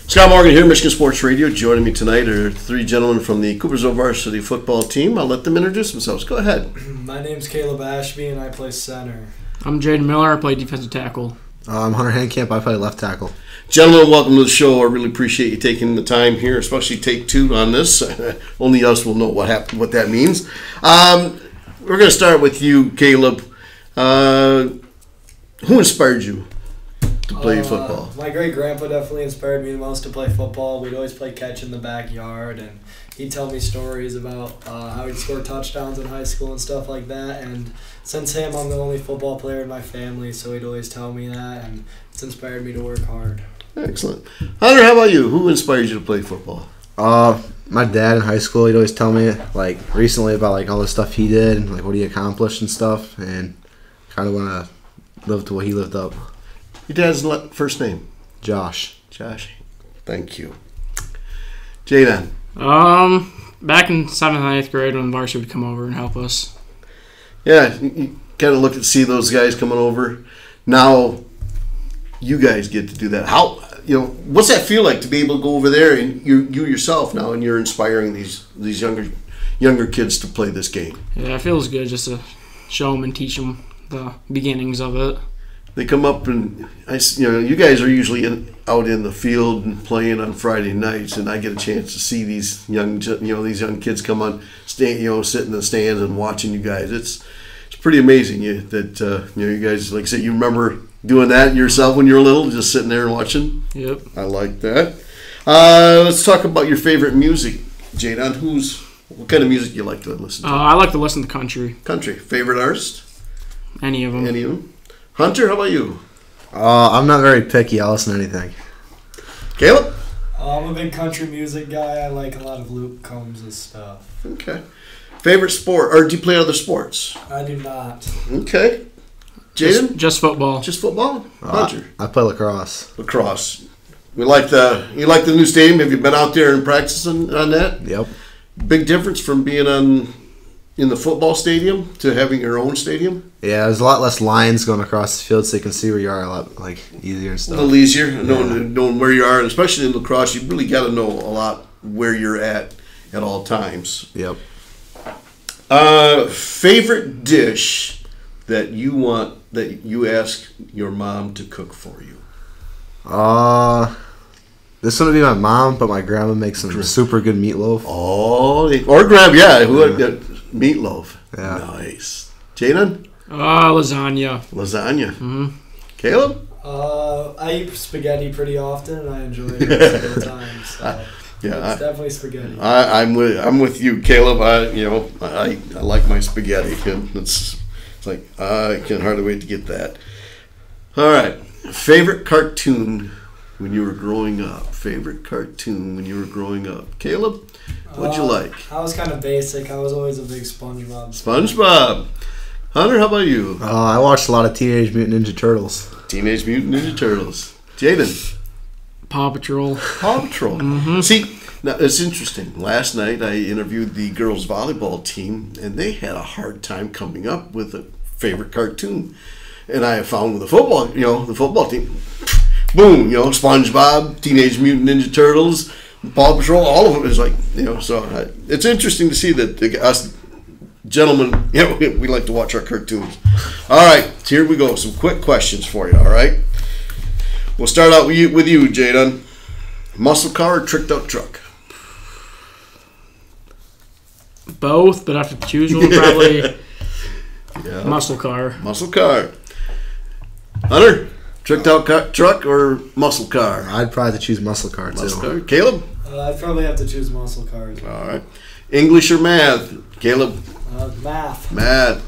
Scott Morgan here, Michigan Sports Radio. Joining me tonight are three gentlemen from the Coopersville Varsity Football team. I'll let them introduce themselves. Go ahead. My name's Caleb Ashby, and I play center. I'm Jaydon Miller. I play defensive tackle. I'm Hunter Hankamp. I play left tackle. Gentlemen, welcome to the show. I really appreciate you taking the time here, especially take two on this. Only us will know what that means. We're going to start with you, Caleb. Who inspired you to play football? My great-grandpa definitely inspired me the most to play football. We'd always play catch in the backyard, and he'd tell me stories about how he'd score touchdowns in high school and stuff like that. And since him, I'm the only football player in my family, so he'd always tell me that, and it's inspired me to work hard. Excellent. Hunter, how about you? Who inspired you to play football? My dad in high school, he'd always tell me, recently about, all the stuff he did and, what he accomplished and stuff, and kind of want to live to what he lived up. Your dad's first name? Josh. Josh. Thank you. Jaydon. Back in 7th and 8th grade when varsity would come over and help us. Yeah, you kind of look and see those guys coming over. Now, you guys get to do that. How, what's that feel like to be able to go over there and you yourself now, and you're inspiring these younger kids to play this game? Yeah, it feels good just to show them and teach them the beginnings of it. They come up and you guys are usually out in the field and playing on Friday nights, and I get a chance to see these young kids come on, sit in the stands and watching you guys. It's pretty amazing that you guys, like I said, you remember doing that yourself when you were little, just sitting there and watching. Yep. I like that. Let's talk about your favorite music, Jaydon. What kind of music you like to listen to? I like to listen to country. Country. Favorite artist? Any of them. Hunter, how about you? I'm not very picky. I'll listen to anything. Caleb? I'm a big country music guy. I like a lot of Luke Combs' stuff. Okay. Favorite sport, or do you play other sports? I do not. Okay. Jaydon? Just football. Just football? Hunter? I play lacrosse. Lacrosse. You like the new stadium? Have you been out there and practicing on that? Yep. Big difference from being in the football stadium to having your own stadium? Yeah, there's a lot less lines going across the field, so you can see where you are a lot easier and stuff. A little easier, knowing where you are, and especially in lacrosse, you really got to know a lot where you're at all times. Yep. Favorite dish that you ask your mom to cook for you? This wouldn't be my mom, but my grandma makes some super good meatloaf. Oh, or grab, yeah. Meatloaf. Yeah. Nice. Jaydon? Lasagna. Lasagna. Mm-hmm. Caleb? I eat spaghetti pretty often, and I enjoy it most of the time. So yeah, it's definitely spaghetti. I'm with you, Caleb. I like my spaghetti. It's like I can hardly wait to get that. All right. Favorite cartoon when you were growing up? Caleb? What'd you like? I was kind of basic. I was always a big SpongeBob. SpongeBob. Hunter, how about you? I watched a lot of Teenage Mutant Ninja Turtles. Teenage Mutant Ninja Turtles. Jaydon? Paw Patrol. Paw Patrol. Mm-hmm. See, now it's interesting. Last night I interviewed the girls volleyball team, and they had a hard time coming up with a favorite cartoon. And I found with the football team, boom, SpongeBob, Teenage Mutant Ninja Turtles, Paw Patrol, all of them is so it's interesting to see that us gentlemen, we like to watch our cartoons. All right, here we go. Some quick questions for you, all right? We'll start out with you, Jaydon. Muscle car or tricked out truck? Both, but I have to choose one, probably muscle car. Muscle car. Hunter? Tricked out truck or muscle car? I'd probably have to choose muscle car, too. Muscle car. Caleb? I'd probably have to choose muscle cars. All right. English or math? Caleb? Math. Math.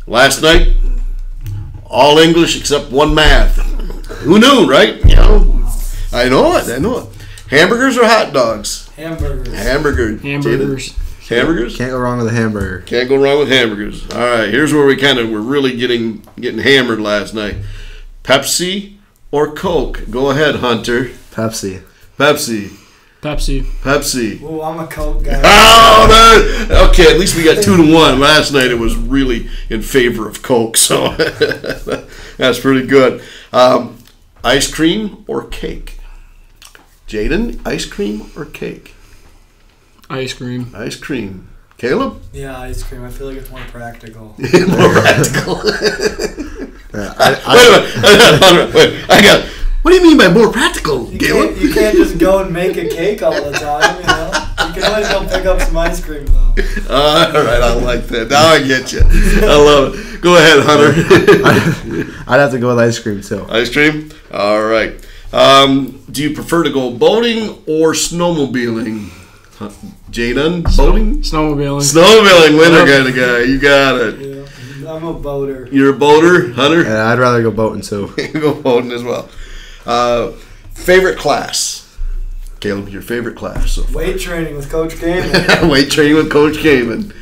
Last night, all English except one math. Who knew, right? I know it. Hamburgers or hot dogs? Hamburgers. Hamburgers. Hamburgers? Can't go wrong with a hamburger. Can't go wrong with hamburgers. All right, here's where we're really getting hammered last night. Pepsi or Coke? Go ahead, Hunter. Pepsi. Oh, I'm a Coke guy. Oh, okay, at least we got 2-1. Last night it was really in favor of Coke, so that's pretty good. ice cream or cake? Jaydon, ice cream or cake? Ice cream. Ice cream. Caleb? Yeah, ice cream. I feel like it's more practical. More practical. Wait. What do you mean by more practical, Caleb? You can't just go and make a cake all the time, you know? You can always go pick up some ice cream, though. All right, I like that. Now I get you. I love it. Go ahead, Hunter. I'd have to go with ice cream, too. Ice cream? All right. Do you prefer to go boating or snowmobiling? Jaydon, boating? Snowmobiling. Snowmobiling, winter kind of guy. You got it. Yeah, I'm a boater. You're a boater, Hunter? Yeah, I'd rather go boating, too. Go boating as well. Favorite class? Caleb, your favorite class so far? Weight training with Coach Gaiman. Weight training with Coach Gaiman.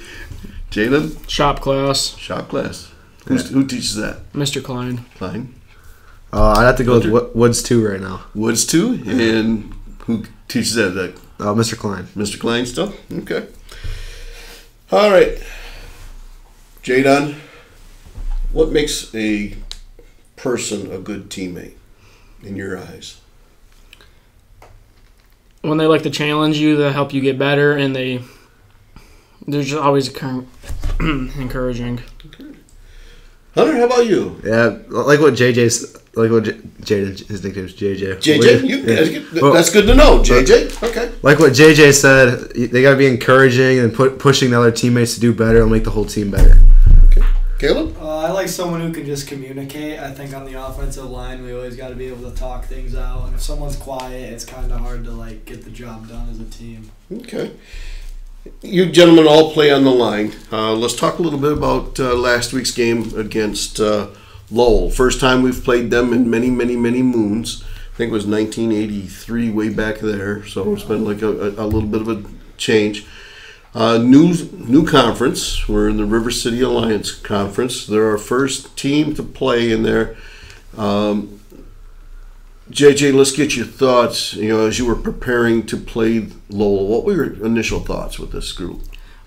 Jaydon? Shop class. Shop class. Who teaches that? Mr. Klein. Klein. I'd have to go with Woods 2 right now. Woods 2? And who teaches that? Mr. Klein. Mr. Klein still? Okay. All right. Jaydon, what makes a person a good teammate in your eyes? When they like to challenge you, they help you get better, and they're just always encouraging. Okay. Hunter, how about you? Yeah, like what Jaydon, his nickname is JJ. JJ? That's good to know. JJ? Okay. Like what JJ said, they got to be encouraging and pushing the other teammates to do better and make the whole team better. Okay. Caleb? I like someone who can just communicate. I think on the offensive line, we always got to be able to talk things out. And if someone's quiet, it's kind of hard to get the job done as a team. Okay. You gentlemen all play on the line. Let's talk a little bit about last week's game against Lowell. First time we've played them in many, many, many moons. I think it was 1983, way back there. So it's been like a little bit of a change. New conference. We're in the River City Alliance Conference. They're our first team to play in there. JJ, let's get your thoughts. As you were preparing to play Lowell, what were your initial thoughts with this group?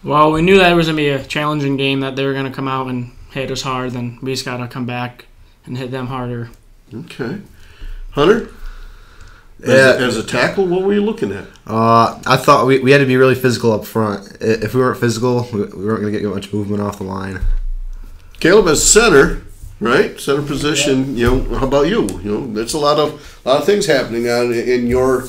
Well, we knew that it was going to be a challenging game, that they were going to come out and hit us hard. Then we just got to come back and hit them harder. Okay. Hunter? As a tackle, what were you looking at? I thought we had to be really physical up front. If we weren't physical, we weren't going to get much movement off the line. Caleb, as center, right? Center position. Yeah. How about you? There's a lot of things happening in your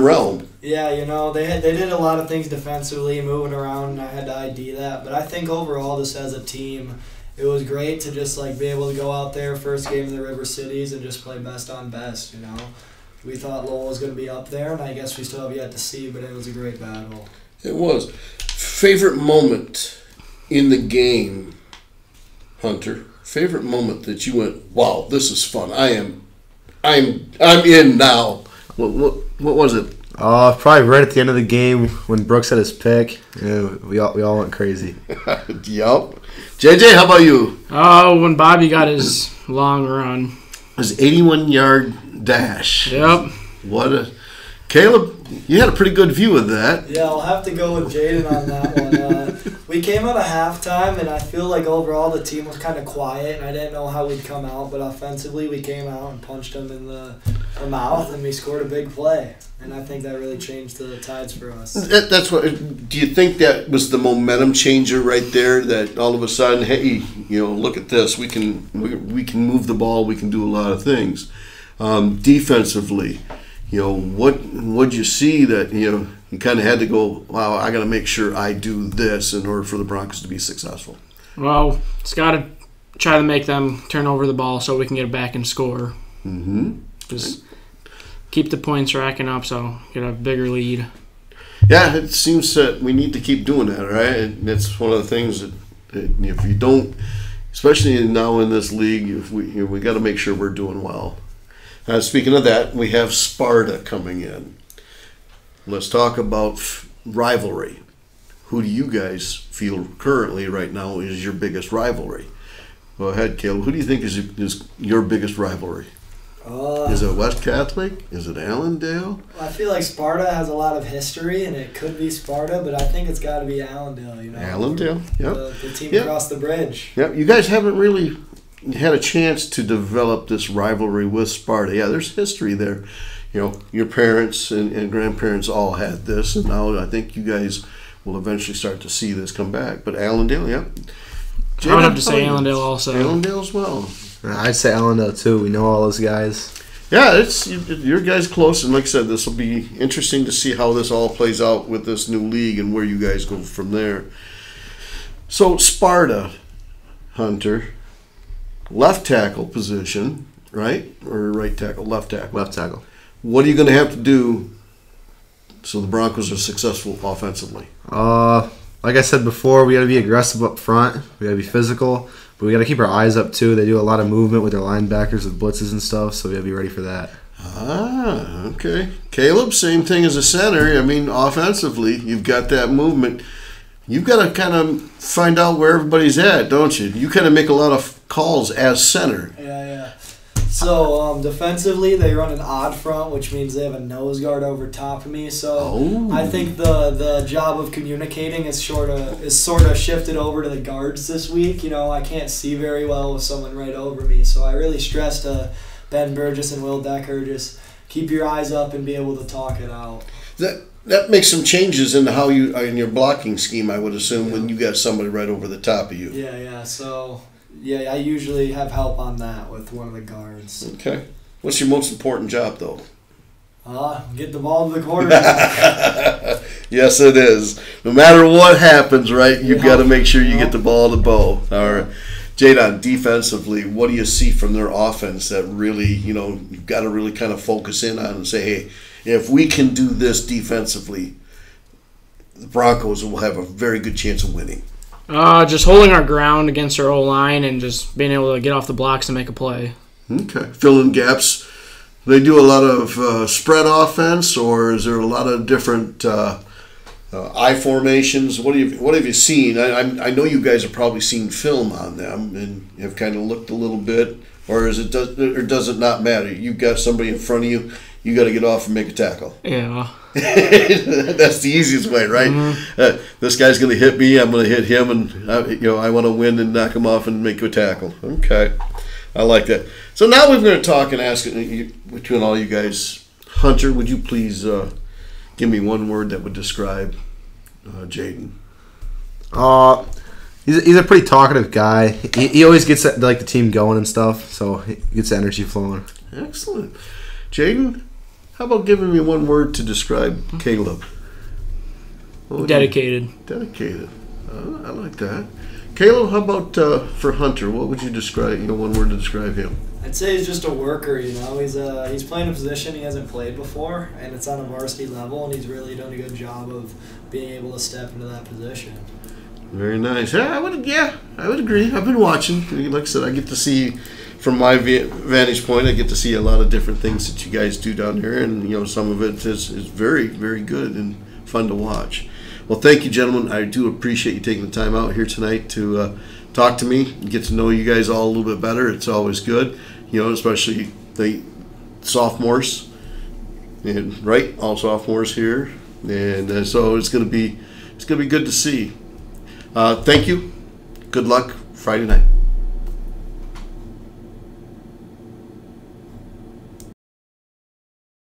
realm. Yeah, they did a lot of things defensively, moving around, and I had to ID that. But I think overall, just as a team, it was great to just be able to go out there first game in the River Cities and just play best on best. We thought Lowell was going to be up there, and I guess we still have yet to see, but it was a great battle. It was. Favorite moment in the game, Hunter? Favorite moment that you went, wow, this is fun. I'm in now. What was it? Probably right at the end of the game when Brooks had his pick. We all went crazy. Yup. JJ, how about you? When Bobby got his long run. His 81-yard dash. Yep. Caleb, you had a pretty good view of that. Yeah, I'll have to go with Jaydon on that one. We came out of halftime, and I feel like overall the team was kind of quiet, and I didn't know how we'd come out. But offensively, we came out and punched them in the mouth, and we scored a big play. And I think that really changed the tides for us. That's what. Do you think that was the momentum changer right there? That all of a sudden, hey, look at this. We can move the ball. We can do a lot of things. Defensively, what'd you see that you kind of had to go? Wow, I got to make sure I do this in order for the Broncos to be successful. Well, it's got to try to make them turn over the ball so we can get it back and score. Mm-hmm. Just keep the points racking up so get a bigger lead. Yeah, it seems that we need to keep doing that, right? And that's one of the things that if you don't, especially now in this league, if we got to make sure we're doing well. Speaking of that, we have Sparta coming in. Let's talk about rivalry. Who do you guys feel currently right now is your biggest rivalry? Go ahead, Caleb. Who do you think is your biggest rivalry? Is it West Catholic? Is it Allendale? I feel like Sparta has a lot of history, and it could be Sparta, but I think it's got to be Allendale. Allendale, yep. The team across the bridge. Yep. You guys haven't really had a chance to develop this rivalry with Sparta. Yeah, there's history there. Your parents and grandparents all had this, and now I think you guys will eventually start to see this come back. But Allendale, yeah. I would have to say Allendale also. Allendale as well. I'd say Allendale too. We know all those guys. Yeah, it's your guys close, and like I said, this will be interesting to see how this all plays out with this new league and where you guys go from there. So Sparta, Hunter, left tackle position, right? Or right tackle, left tackle. Left tackle. What are you going to have to do so the Broncos are successful offensively? Like I said before, we got to be aggressive up front. We got to be physical, but we got to keep our eyes up too. They do a lot of movement with their linebackers with blitzes and stuff, so we got to be ready for that. Ah, okay. Caleb, same thing as a center. I mean, offensively, you've got that movement. You've got to kind of find out where everybody's at, don't you? You kind of make a lot of calls as center. Yeah. So defensively, they run an odd front, which means they have a nose guard over top of me. So I think the job of communicating is sort of shifted over to the guards this week. I can't see very well with someone right over me, so I really stress to Ben Burgess and Will Decker, just keep your eyes up and be able to talk it out. That makes some changes in how you in your blocking scheme, I would assume, when you got somebody right over the top of you. Yeah. So. Yeah, I usually have help on that with one of the guards. Okay. What's your most important job, though? Get the ball to the quarterback. Yes, it is. No matter what happens, right, you've got to make sure you get the ball to Bo. All right. Jaydon, defensively, what do you see from their offense that really, you've got to really kind of focus in on and say, hey, if we can do this defensively, the Broncos will have a very good chance of winning? Just holding our ground against our O-line and just being able to get off the blocks and make a play. Okay. Fill in gaps. They do a lot of spread offense, or is there a lot of different I formations? What have you seen? I know you guys have probably seen film on them and have kind of looked a little bit, or does it not matter? You've got somebody in front of you. You got to get off and make a tackle. Yeah. That's the easiest way, right? Mm-hmm. This guy's going to hit me. I'm going to hit him, and I want to win and knock him off and make a tackle. Okay, I like that. So now we're going to talk and ask between all you guys. Hunter, would you please give me one word that would describe Jaydon? He's a pretty talkative guy. He always gets the team going and stuff, so he gets the energy flowing. Excellent. Jaydon, how about giving me one word to describe Caleb? Dedicated. Dedicated. I like that. Caleb, how about for Hunter? What would you describe? One word to describe him. I'd say he's just a worker. He's playing a position he hasn't played before, and it's on a varsity level, and he's really done a good job of being able to step into that position. Very nice. Yeah, I would agree. I've been watching. Like I said, I get to see. From my vantage point, I get to see a lot of different things that you guys do down here, and some of it is very, very good and fun to watch. Well, thank you, gentlemen. I do appreciate you taking the time out here tonight to talk to me and get to know you guys all a little bit better. It's always good, especially the sophomores, and right, all sophomores here, and so it's gonna be good to see. Thank you. Good luck Friday night.